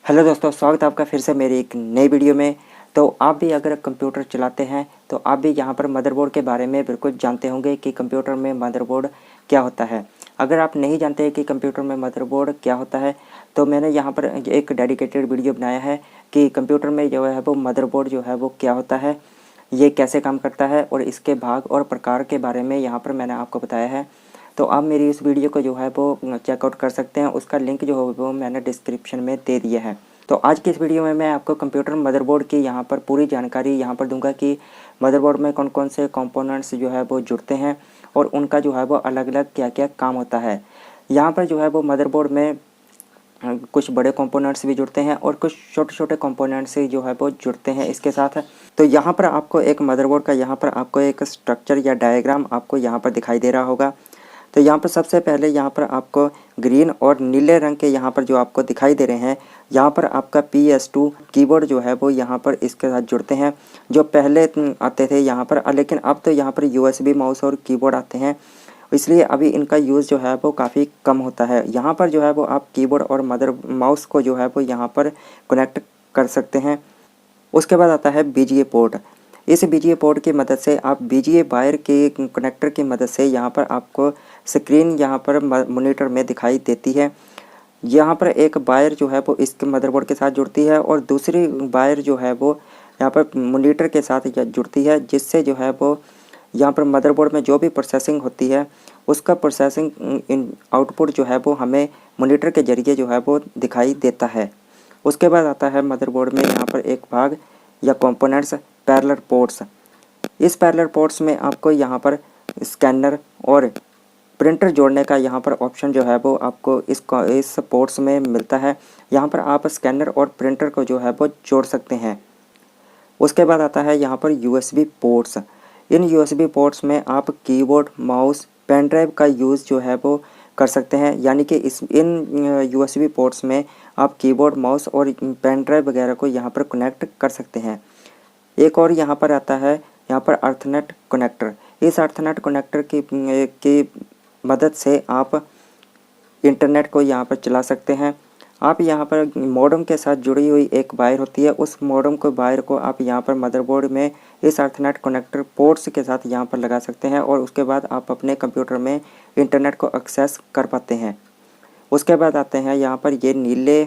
Hello दोस्तों, स्वागत है आपका फिर से मेरी एक नई वीडियो में। तो आप भी अगर कंप्यूटर चलाते हैं तो आप भी यहाँ पर मदरबोर्ड के बारे में बिल्कुल जानते होंगे कि कंप्यूटर में मदरबोर्ड क्या होता है। अगर आप नहीं जानते कि कंप्यूटर में मदरबोर्ड क्या होता है तो मैंने यहाँ पर एक डेडिकेटेड वीडियो बनाया है कि कंप्यूटर में जो है वो मदरबोर्ड जो है वो क्या होता है, ये कैसे काम करता है और इसके भाग और प्रकार के बारे में यहाँ पर मैंने आपको बताया है। तो आप मेरी इस वीडियो को जो है वो चेकआउट कर सकते हैं, उसका लिंक जो है वो मैंने डिस्क्रिप्शन में दे दिया है। तो आज की इस वीडियो में मैं आपको कंप्यूटर मदरबोर्ड की यहाँ पर पूरी जानकारी यहाँ पर दूंगा कि मदरबोर्ड में कौन कौन से कंपोनेंट्स जो है वो जुड़ते हैं और उनका जो है वो अलग अलग क्या क्या काम होता है। यहाँ पर जो है वो मदरबोर्ड में कुछ बड़े कंपोनेंट्स भी जुड़ते हैं और कुछ छोटे छोटे कंपोनेंट्स जो है वो जुड़ते हैं इसके साथ। तो यहाँ पर आपको एक मदरबोर्ड का यहाँ पर आपको एक स्ट्रक्चर या डायग्राम आपको यहाँ पर दिखाई दे रहा होगा। तो यहाँ पर सबसे पहले यहाँ पर आपको ग्रीन और नीले रंग के यहाँ पर जो आपको दिखाई दे रहे हैं, यहाँ पर आपका PS2 कीबोर्ड जो है वो यहाँ पर इसके साथ जुड़ते हैं। जो पहले आते थे यहाँ पर, लेकिन अब तो यहाँ पर USB माउस और कीबोर्ड आते हैं, इसलिए अभी इनका यूज़ जो है वो काफ़ी कम होता है। यहाँ पर जो है वो आप कीबोर्ड और माउस को जो है वो यहाँ पर कनेक्ट कर सकते हैं। उसके बाद आता है BGA पोर्ट। इस BGA पोर्ट की मदद से आप BGA वायर के कनेक्टर की मदद से यहाँ पर आपको स्क्रीन यहाँ पर मॉनिटर में दिखाई देती है। यहाँ पर एक वायर जो है वो इसके मदरबोर्ड के साथ जुड़ती है और दूसरी वायर जो है वो यहाँ पर मॉनिटर के साथ जुड़ती है, जिससे जो है वो यहाँ पर मदरबोर्ड में जो भी प्रोसेसिंग होती है उसका प्रोसेसिंग इन आउटपुट जो है वो हमें मॉनिटर के ज़रिए जो है वो दिखाई देता है। उसके बाद आता है मदरबोर्ड में यहाँ पर एक भाग या कंपोनेंट्स पैरेलल पोर्ट्स। इस पैरेलल पोर्ट्स में आपको यहाँ पर स्कैनर और प्रिंटर जोड़ने का यहाँ पर ऑप्शन जो है वो आपको इस पोर्ट्स में मिलता है। यहाँ पर आप स्कैनर और प्रिंटर को जो है वो जोड़ सकते हैं। उसके बाद आता है यहाँ पर USB पोर्ट्स। इन USB पोर्ट्स में आप कीबोर्ड, माउस, पेन ड्राइव का यूज़ जो है वो कर सकते हैं। यानी कि इन USB पोर्ट्स में आप कीबोर्ड, माउस और पेन ड्राइव वगैरह को यहाँ पर कनेक्ट कर सकते हैं। एक और यहाँ पर आता है यहाँ पर अर्थनेट कनेक्टर। इस अर्थनेट कनेक्टर की मदद से आप इंटरनेट को यहाँ पर चला सकते हैं। आप यहाँ पर मॉडेम के साथ जुड़ी हुई एक वायर होती है, उस मॉडेम को वायर को आप यहाँ पर मदरबोर्ड में इस अर्थनेट कनेक्टर पोर्ट्स के साथ यहाँ पर लगा सकते हैं और उसके बाद आप अपने कंप्यूटर में इंटरनेट को एक्सेस कर पाते हैं। उसके बाद आते हैं यहाँ पर ये नीले,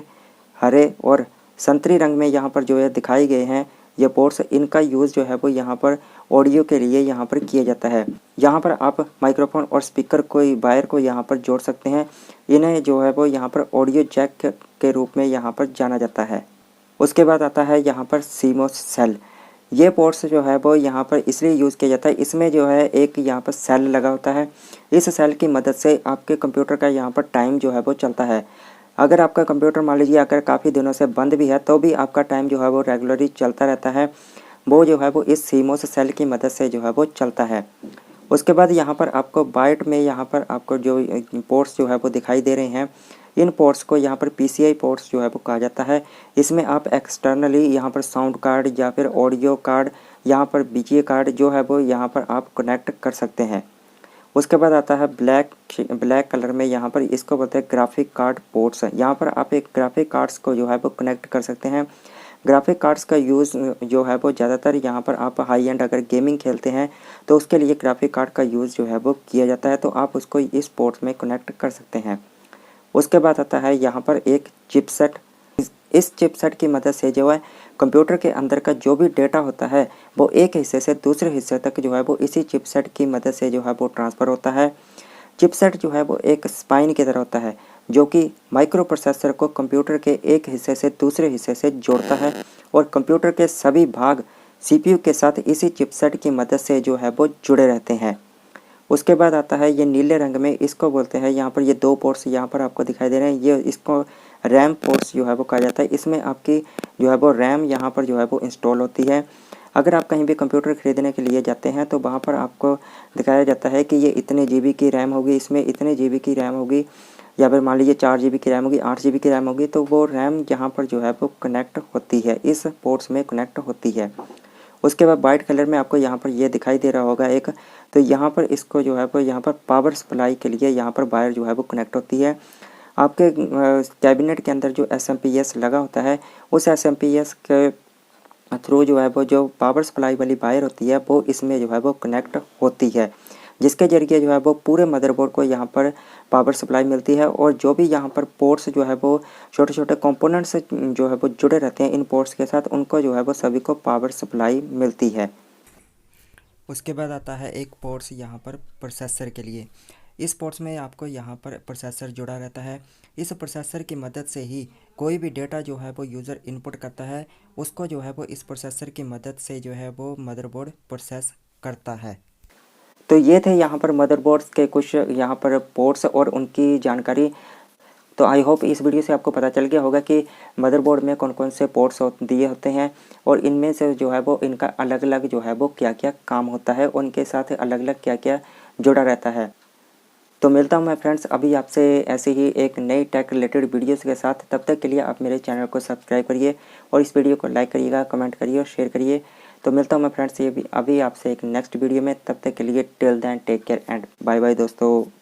हरे और संतरी रंग में यहाँ पर जो है दिखाई गए हैं ये पोर्ट्स। इनका यूज़ जो है वो यहाँ पर ऑडियो के लिए यहाँ पर किया जाता है। यहाँ पर आप माइक्रोफोन और स्पीकर को वायर को यहाँ पर जोड़ सकते हैं। इन्हें जो है वो यहाँ पर ऑडियो जैक के रूप में यहाँ पर जाना जाता है। उसके बाद आता है यहाँ पर CMOS सेल। ये पोर्ट्स जो है वो यहाँ पर इसलिए यूज़ किया जाता है, इसमें जो है एक यहाँ पर सेल लगा होता है। इस सेल की मदद से आपके कंप्यूटर का यहाँ पर टाइम जो है वो चलता है। अगर आपका कंप्यूटर मान लीजिए अगर काफ़ी दिनों से बंद भी है तो भी आपका टाइम जो है वो रेगुलरली चलता रहता है। वो जो है वो इस CMOS सेल की मदद से जो है वो चलता है। उसके बाद यहाँ पर आपको बाइट में यहाँ पर आपको जो पोर्ट्स जो है वो दिखाई दे रहे हैं, इन पोर्ट्स को यहाँ पर PCI पोर्ट्स जो है वो कहा जाता है। इसमें आप एक्सटर्नली यहाँ पर साउंड कार्ड या फिर ऑडियो कार्ड, यहाँ पर BGA कार्ड जो है वो यहाँ पर आप कनेक्ट कर सकते हैं। उसके बाद आता है ब्लैक कलर में, यहाँ पर इसको बोलते हैं ग्राफिक कार्ड पोर्ट्स। यहाँ पर आप एक ग्राफिक कार्ड्स को जो है वो कनेक्ट कर सकते हैं। ग्राफिक कार्ड्स का यूज़ जो है वो ज़्यादातर यहाँ पर आप हाई एंड अगर गेमिंग खेलते हैं तो उसके लिए ग्राफिक कार्ड का यूज़ जो है वो किया जाता है, तो आप उसको इस पोर्ट्स में कनेक्ट कर सकते हैं। उसके बाद आता है यहाँ पर एक चिपसेट। इस चिपसेट की मदद से जो है कंप्यूटर के अंदर का जो भी डेटा होता है वो एक हिस्से से दूसरे हिस्से तक जो है वो इसी चिपसेट की मदद से जो है वो ट्रांसफ़र होता है। चिपसेट जो है वो एक स्पाइन की तरह होता है जो कि माइक्रो प्रोसेसर को कंप्यूटर के एक हिस्से से दूसरे हिस्से से जोड़ता है और कंप्यूटर के सभी भाग CPU के साथ इसी चिपसेट की मदद से जो है वो जुड़े रहते हैं। उसके बाद आता है ये नीले रंग में, इसको बोलते हैं यहाँ पर ये दो पोर्ट्स यहाँ पर आपको दिखाई दे रहे हैं, ये इसको रैम पोर्ट्स जो है वो कहा जाता है। इसमें आपकी जो है वो रैम यहाँ पर जो है वो इंस्टॉल होती है। अगर आप कहीं भी कंप्यूटर ख़रीदने के लिए जाते हैं तो वहाँ पर आपको दिखाया जाता है कि ये इतने GB की रैम होगी, इसमें इतने GB की रैम होगी, या फिर मान लीजिए 4 GB की रैम होगी, 8 GB की रैम होगी, तो वो रैम यहाँ पर जो है वो कनेक्ट होती है, इस पोर्ट्स में कनेक्ट होती है। उसके बाद वाइट कलर में आपको यहाँ पर ये दिखाई दे रहा होगा एक, तो यहाँ पर इसको जो है वो यहाँ पर पावर सप्लाई के लिए यहाँ पर वायर जो है वो कनेक्ट होती है। आपके कैबिनेट के अंदर जो SMP लगा होता है, उस SMP के थ्रू जो है वो जो पावर सप्लाई वाली वायर होती है वो इसमें जो है वो कनेक्ट होती है, जिसके ज़रिए जो है वो पूरे मदरबोर्ड को यहाँ पर पावर सप्लाई मिलती है। और जो भी यहाँ पर पोर्ट्स जो है वो छोटे छोटे कंपोनेंट्स जो है वो जुड़े रहते हैं इन पोर्ट्स के साथ, उनको जो है वो सभी को पावर सप्लाई मिलती है। उसके बाद आता है एक पोर्ट्स यहाँ पर प्रोसेसर के लिए। इस पोर्ट्स में आपको यहाँ पर प्रोसेसर जुड़ा रहता है। इस प्रोसेसर की मदद से ही कोई भी डेटा जो है वो यूज़र इनपुट करता है, उसको जो है वो इस प्रोसेसर की मदद से जो है वो मदरबोर्ड प्रोसेस करता है। तो ये थे यहाँ पर मदरबोर्ड्स के कुछ यहाँ पर पोर्ट्स और उनकी जानकारी। तो आई होप इस वीडियो से आपको पता चल गया होगा कि मदरबोर्ड में कौन कौन से पोर्ट्स दिए होते हैं और इनमें से जो है वो इनका अलग अलग जो है वो क्या क्या काम होता है, उनके साथ अलग अलग क्या क्या जुड़ा रहता है। तो मिलता हूँ मैं फ्रेंड्स अभी आपसे ऐसे ही एक नई टेक रिलेटेड वीडियोस के साथ। तब तक के लिए आप मेरे चैनल को सब्सक्राइब करिए और इस वीडियो को लाइक करिएगा, कमेंट करिए और शेयर करिए। तो मिलता हूँ मैं फ्रेंड्स ये भी अभी आपसे एक नेक्स्ट वीडियो में। तब तक के लिए till then take care and bye bye दोस्तों।